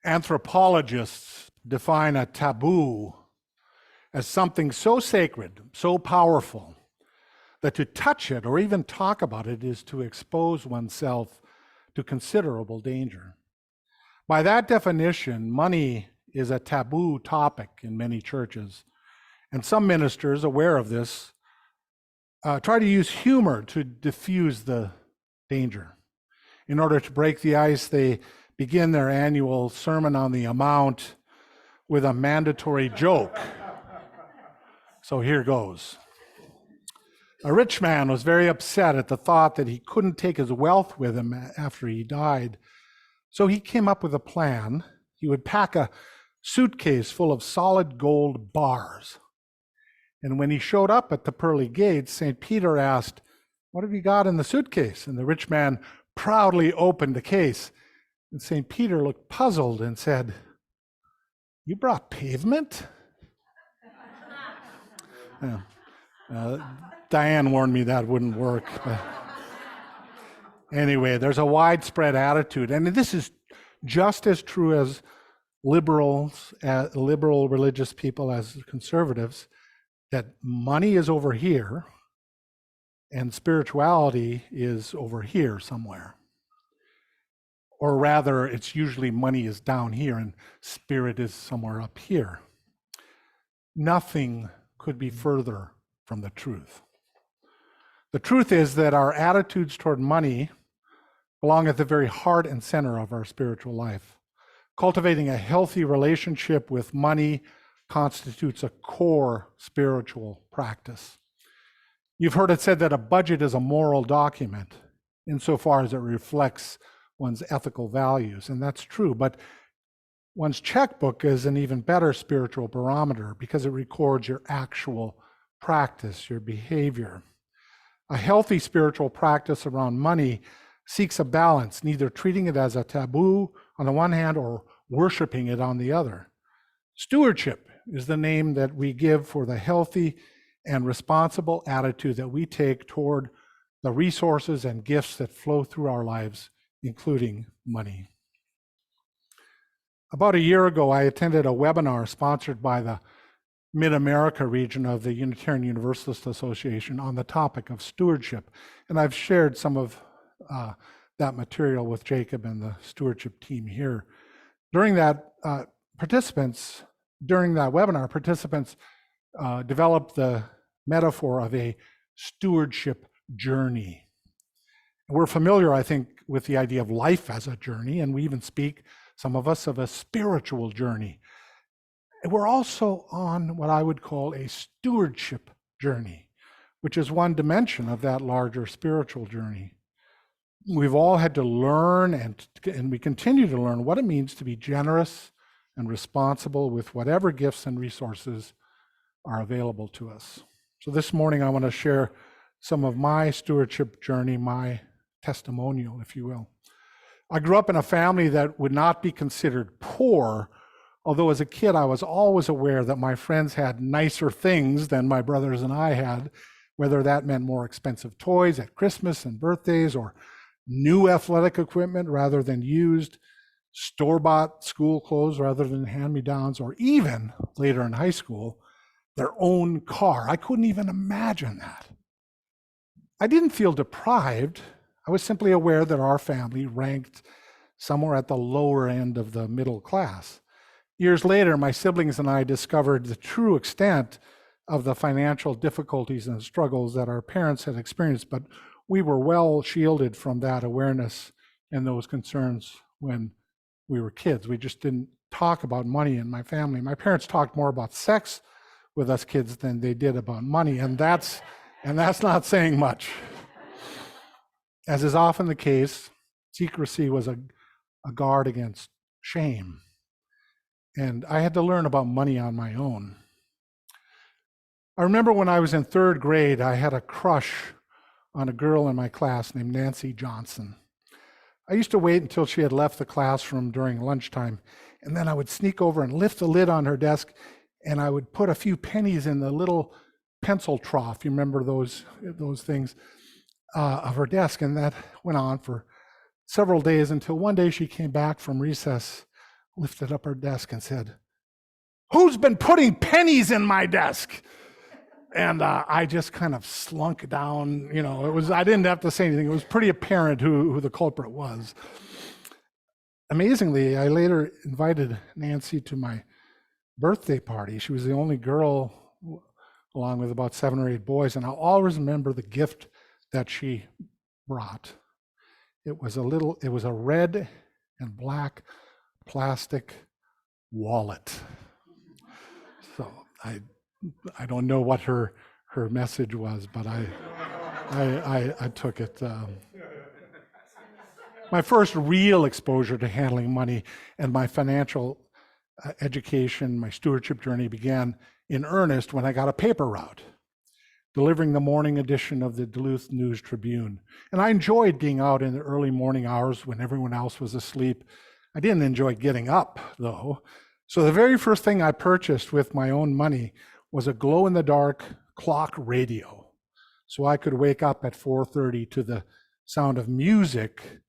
Anthropologists define a taboo as something so sacred, so powerful, that to touch it or even talk about it is to expose oneself to considerable danger. By that definition, money is a taboo topic in many churches, and some ministers, aware of this, try to use humor to diffuse the danger. In order to break the ice, they begin their annual Sermon on the Mount with a mandatory joke. So here goes. A rich man was very upset at the thought that he couldn't take his wealth with him after he died. So he came up with a plan. He would pack a suitcase full of solid gold bars. And when he showed up at the pearly gates, St. Peter asked, "What have you got in the suitcase?" And the rich man proudly opened the case. And St. Peter looked puzzled and said, "You brought pavement?" Diane warned me that wouldn't work. But anyway, there's a widespread attitude, and this is just as true as liberal religious people as conservatives, that money is over here and spirituality is over here somewhere. Or rather, it's usually money is down here and spirit is somewhere up here. Nothing could be further from the truth. The truth is that our attitudes toward money belong at the very heart and center of our spiritual life. Cultivating a healthy relationship with money constitutes a core spiritual practice. You've heard it said that a budget is a moral document insofar as it reflects one's ethical values, and that's true, but one's checkbook is an even better spiritual barometer because it records your actual practice, your behavior. A healthy spiritual practice around money seeks a balance, neither treating it as a taboo on the one hand or worshiping it on the other. Stewardship is the name that we give for the healthy and responsible attitude that we take toward the resources and gifts that flow through our lives, including money. About a year ago, I attended a webinar sponsored by the Mid-America region of the Unitarian Universalist Association on the topic of stewardship. And I've shared some of that material with Jacob and the stewardship team here. During that webinar, participants developed the metaphor of a stewardship journey. We're familiar, I think, with the idea of life as a journey, and we even speak, some of us, of a spiritual journey. We're also on what I would call a stewardship journey, which is one dimension of that larger spiritual journey. We've all had to learn, and we continue to learn, what it means to be generous and responsible with whatever gifts and resources are available to us. So this morning I want to share some of my stewardship journey, my testimonial, if you will. I grew up in a family that would not be considered poor, although as a kid I was always aware that my friends had nicer things than my brothers and I had, whether that meant more expensive toys at Christmas and birthdays, or new athletic equipment rather than used, store-bought school clothes rather than hand-me-downs, or even, later in high school, their own car. I couldn't even imagine that. I didn't feel deprived. I was simply aware that our family ranked somewhere at the lower end of the middle class. Years later, my siblings and I discovered the true extent of the financial difficulties and struggles that our parents had experienced, but we were well shielded from that awareness and those concerns when we were kids. We just didn't talk about money in my family. My parents talked more about sex with us kids than they did about money, and that's not saying much. As is often the case, secrecy was a guard against shame. And I had to learn about money on my own. I remember when I was in third grade, I had a crush on a girl in my class named Nancy Johnson. I used to wait until she had left the classroom during lunchtime, and then I would sneak over and lift the lid on her desk, and I would put a few pennies in the little pencil trough. You remember those things of her desk, and that went on for several days until one day she came back from recess lifted up her desk and said, "Who's been putting pennies in my desk?" And I just kind of slunk down. I didn't have to say anything. It was pretty apparent who the culprit was. Amazingly, I later invited Nancy to my birthday party. She was the only girl, along with about 7 or 8 boys, and I'll always remember the gift that she brought. It was a red and black plastic wallet. So I don't know what her message was, but I took it. My first real exposure to handling money and my financial education, my stewardship journey began in earnest when I got a paper route, delivering the morning edition of the Duluth News-Tribune. And I enjoyed being out in the early morning hours when everyone else was asleep. I didn't enjoy getting up, though. So the very first thing I purchased with my own money was a glow-in-the-dark clock radio, so I could wake up at 4:30 to the sound of music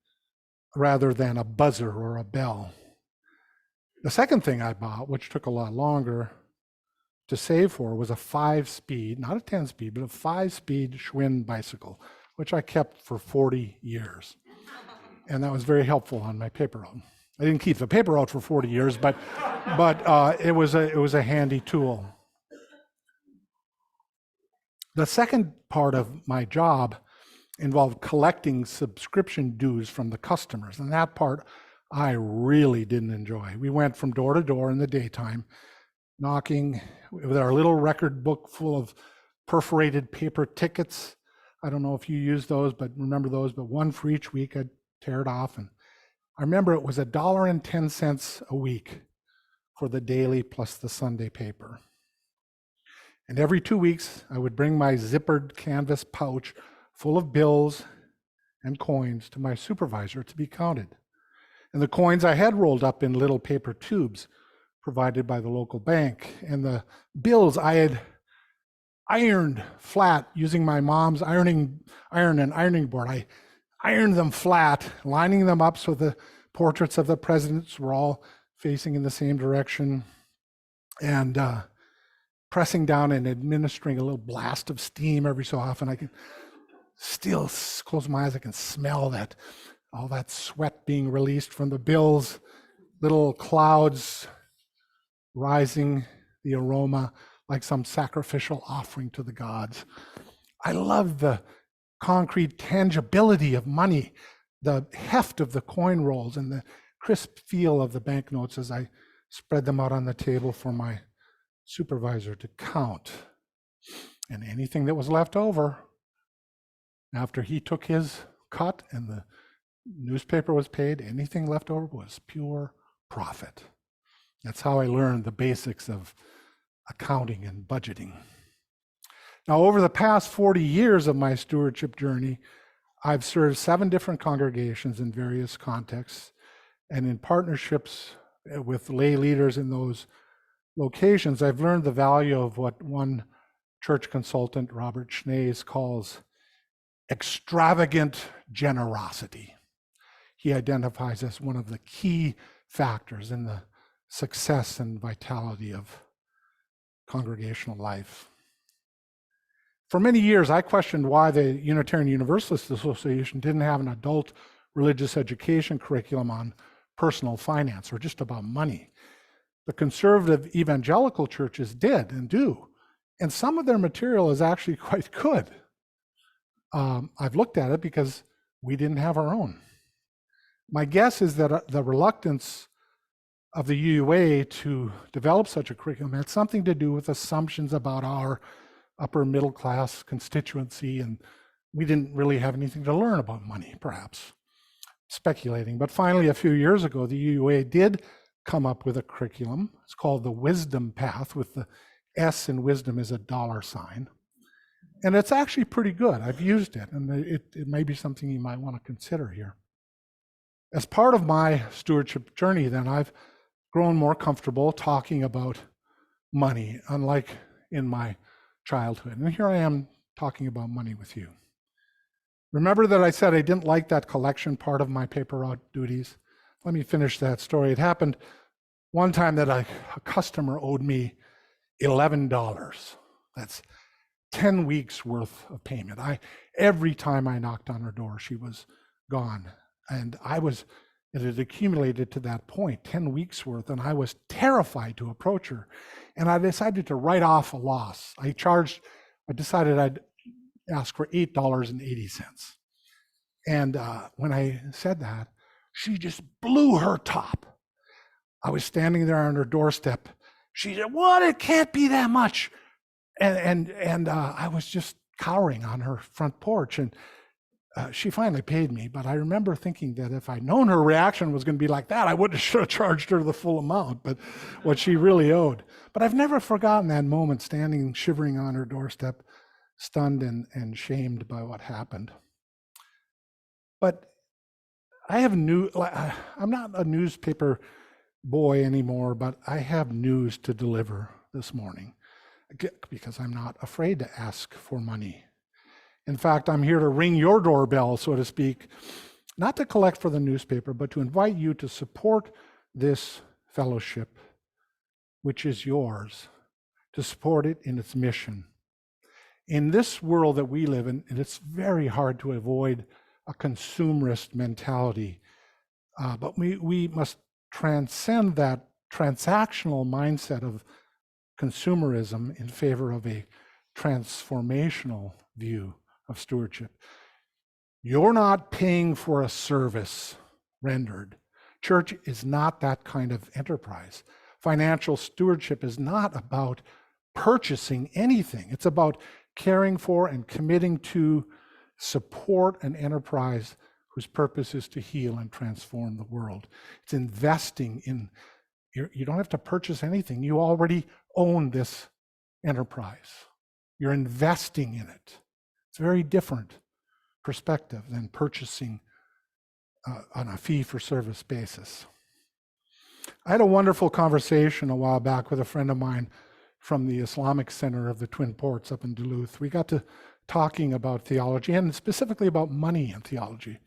rather than a buzzer or a bell. The second thing I bought, which took a lot longer to save for, was a 5-speed, not a 10-speed, but a 5-speed Schwinn bicycle, which I kept for 40 years. And that was very helpful on my paper route. I didn't keep the paper route for 40 years, but it was a handy tool. The second part of my job involved collecting subscription dues from the customers, and that part I really didn't enjoy. We went from door to door in the daytime, knocking with our little record book full of perforated paper tickets. I don't know if you use those, but remember those, but one for each week. I'd tear it off. And I remember it was $1.10 a week for the daily plus the Sunday paper. And every 2 weeks, I would bring my zippered canvas pouch full of bills and coins to my supervisor to be counted. And the coins I had rolled up in little paper tubes provided by the local bank. And the bills I had ironed flat using my mom's iron and ironing board. I ironed them flat, lining them up so the portraits of the presidents were all facing in the same direction, and pressing down and administering a little blast of steam every so often. I could still close my eyes. I can smell that, all that sweat being released from the bills, little clouds rising, the aroma like some sacrificial offering to the gods. I love the concrete tangibility of money, the heft of the coin rolls, and the crisp feel of the banknotes as I spread them out on the table for my supervisor to count. And anything that was left over after he took his cut and the newspaper was paid, anything left over was pure profit. That's how I learned the basics of accounting and budgeting. Now, over the past 40 years of my stewardship journey, I've served 7 different congregations in various contexts, and in partnerships with lay leaders in those locations, I've learned the value of what one church consultant, Robert Schnees, calls extravagant generosity. He identifies as one of the key factors in the success and vitality of congregational life. For many years, I questioned why the Unitarian Universalist Association didn't have an adult religious education curriculum on personal finance or just about money. The conservative evangelical churches did and do, and some of their material is actually quite good. I've looked at it because we didn't have our own. My guess is that the reluctance of the UUA to develop such a curriculum had something to do with assumptions about our upper middle class constituency, and we didn't really have anything to learn about money, perhaps. Speculating. But finally, a few years ago, the UUA did come up with a curriculum. It's called the Wisdom Path, with the S in wisdom is a $sign. And it's actually pretty good. I've used it, and it may be something you might want to consider here. As part of my stewardship journey, then, I've grown more comfortable talking about money, unlike in my childhood. And here I am talking about money with you. Remember that I said I didn't like that collection part of my paper route duties? Let me finish that story. It happened one time that a customer owed me $11. That's 10 weeks worth of payment. Every time I knocked on her door, she was gone. And it had accumulated to that point, 10 weeks worth, and I was terrified to approach her. And I decided to write off a loss. I decided I'd ask for $8.80. And when I said that, she just blew her top. I was standing there on her doorstep. She said, "What? It can't be that much." And I was just cowering on her front porch. And she finally paid me. But I remember thinking that if I'd known her reaction was going to be like that, I wouldn't have charged her the full amount, but what she really owed. But I've never forgotten that moment, standing shivering on her doorstep, stunned and shamed by what happened. But I'm not a newspaper boy anymore, but I have news to deliver this morning because I'm not afraid to ask for money. In fact, I'm here to ring your doorbell, so to speak, not to collect for the newspaper, but to invite you to support this fellowship, which is yours, to support it in its mission. In this world that we live in, it's very hard to avoid a consumerist mentality, but we must transcend that transactional mindset of consumerism in favor of a transformational view of stewardship. You're not paying for a service rendered. Church is not that kind of enterprise. Financial stewardship is not about purchasing anything. It's about caring for and committing to support an enterprise whose purpose is to heal and transform the world. It's investing in, you don't have to purchase anything. You already own this enterprise. You're investing in it. It's a very different perspective than purchasing on a fee-for-service basis. I had a wonderful conversation a while back with a friend of mine from the Islamic Center of the Twin Ports up in Duluth. We got to talking about theology and specifically about money and theology.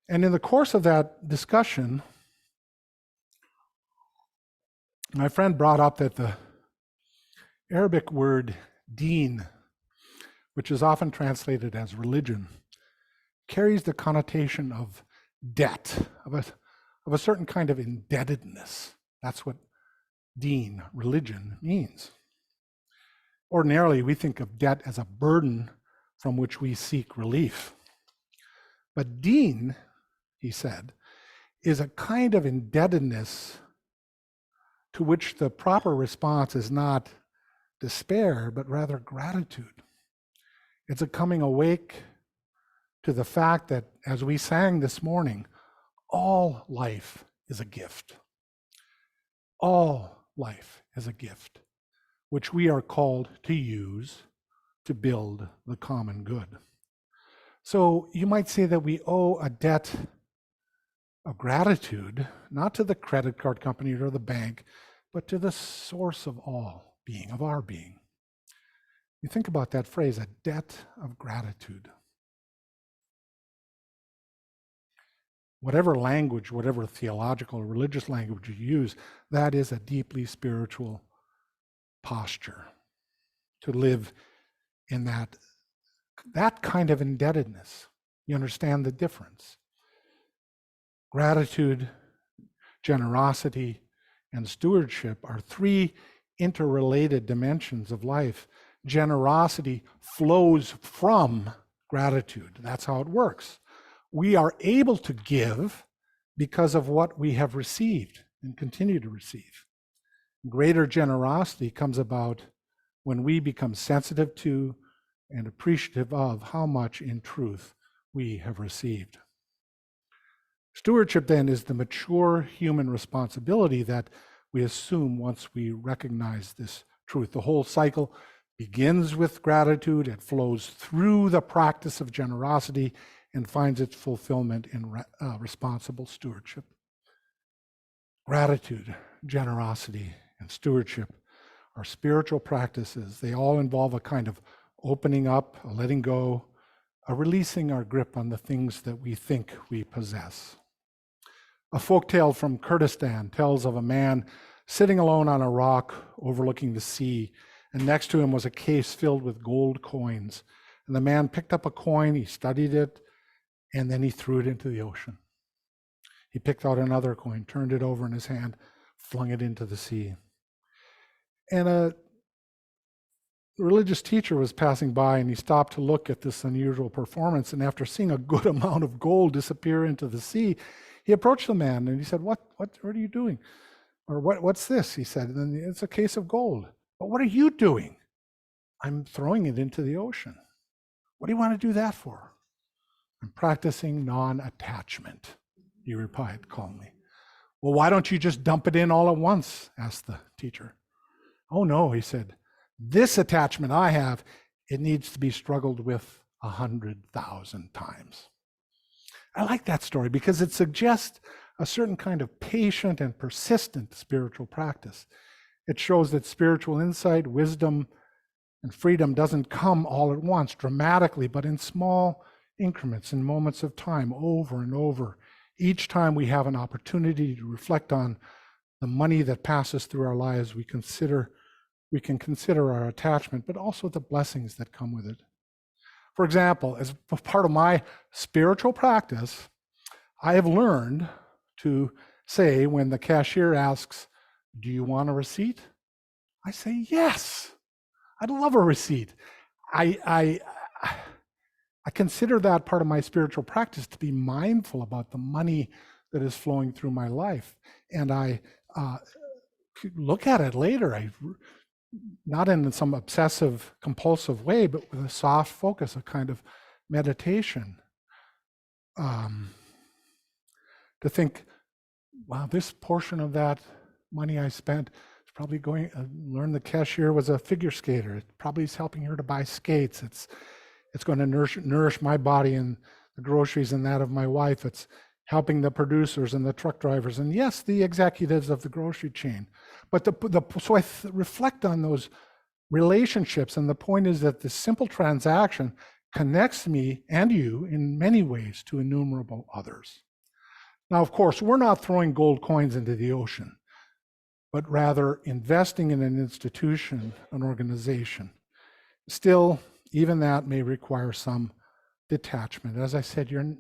And in the course of that discussion, my friend brought up that the Arabic word deen, which is often translated as religion, carries the connotation of debt, of a certain kind of indebtedness. That's what deen, religion, means. Ordinarily, we think of debt as a burden from which we seek relief. But deen, he said, is a kind of indebtedness to which the proper response is not despair, but rather gratitude. It's a coming awake to the fact that, as we sang this morning, all life is a gift. All life is a gift, which we are called to use to build the common good. So you might say that we owe a debt of gratitude, not to the credit card company or the bank, but to the source of all being, of our being. You think about that phrase, a debt of gratitude. Whatever language, whatever theological or religious language you use, that is a deeply spiritual posture, to live in that kind of indebtedness. You understand the difference. Gratitude, generosity, and stewardship are three interrelated dimensions of life. Generosity flows from gratitude. That's how it works. We are able to give because of what we have received and continue to receive. Greater generosity comes about when we become sensitive to and appreciative of how much in truth we have received. Stewardship then is the mature human responsibility that we assume once we recognize this truth. The whole cycle begins with gratitude, it flows through the practice of generosity, and finds its fulfillment in responsible stewardship. Gratitude, generosity, and stewardship are spiritual practices. They all involve a kind of opening up, a letting go, a releasing our grip on the things that we think we possess. A folktale from Kurdistan tells of a man sitting alone on a rock overlooking the sea, and next to him was a case filled with gold coins. And the man picked up a coin, he studied it, and then he threw it into the ocean. He picked out another coin, turned it over in his hand, flung it into the sea. And a religious teacher was passing by, and he stopped to look at this unusual performance. And after seeing a good amount of gold disappear into the sea, he approached the man and he said, what are you doing? Or what's this? He said, and then, it's a case of gold. But what are you doing? I'm throwing it into the ocean. What do you want to do that for? I'm practicing non-attachment, he replied calmly. Well, why don't you just dump it in all at once? Asked the teacher. Oh no, he said. This attachment I have, it needs to be struggled with 100,000 times. I like that story because it suggests a certain kind of patient and persistent spiritual practice. It shows that spiritual insight, wisdom, and freedom doesn't come all at once dramatically, but in small increments, in moments of time, over and over. Each time we have an opportunity to reflect on the money that passes through our lives, we can consider our attachment, but also the blessings that come with it. For example, as part of my spiritual practice, I have learned to say when the cashier asks, do you want a receipt? I say, yes, I'd love a receipt. I consider that part of my spiritual practice to be mindful about the money that is flowing through my life. And I look at it later, not in some obsessive, compulsive way, but with a soft focus, a kind of meditation. To think, wow, this portion of that money I spent is probably going, learn the cashier was a figure skater. It probably is helping her to buy skates. It's going to nourish my body and the groceries and that of my wife. It's helping the producers and the truck drivers, and yes, the executives of the grocery chain. But so I reflect on those relationships, and the point is that the simple transaction connects me and you in many ways to innumerable others. Now, of course, we're not throwing gold coins into the ocean, but rather investing in an institution, an organization. Still, even that may require some detachment. As I said, you're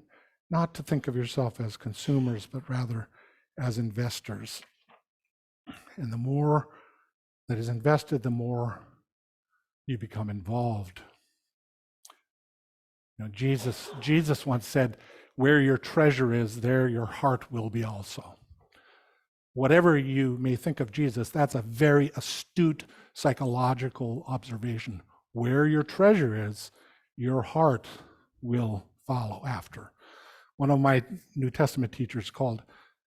not to think of yourself as consumers, but rather as investors. And the more that is invested, the more you become involved. You know, Jesus once said, where your treasure is, there your heart will be also. Whatever you may think of Jesus, that's a very astute psychological observation. Where your treasure is, your heart will follow after. One of my New Testament teachers called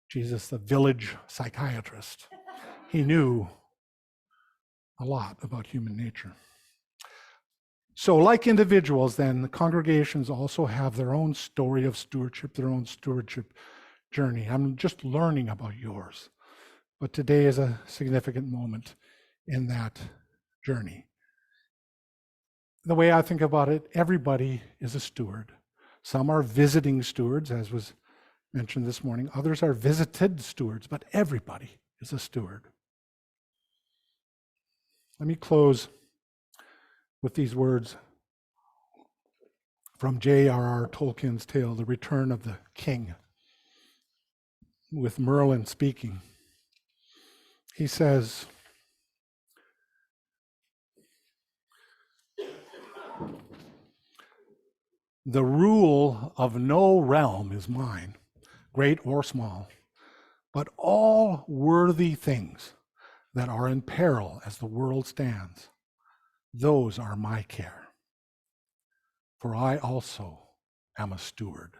Jesus the village psychiatrist. He knew a lot about human nature. So like individuals, then, the congregations also have their own story of stewardship, their own stewardship journey. I'm just learning about yours. But today is a significant moment in that journey. The way I think about it, everybody is a steward. Some are visiting stewards, as was mentioned this morning. Others are visited stewards, but everybody is a steward. Let me close with these words from J.R.R. Tolkien's tale, The Return of the King, with Merlin speaking. He says, the rule of no realm is mine, great or small, but all worthy things that are in peril as the world stands, those are my care. For I also am a steward.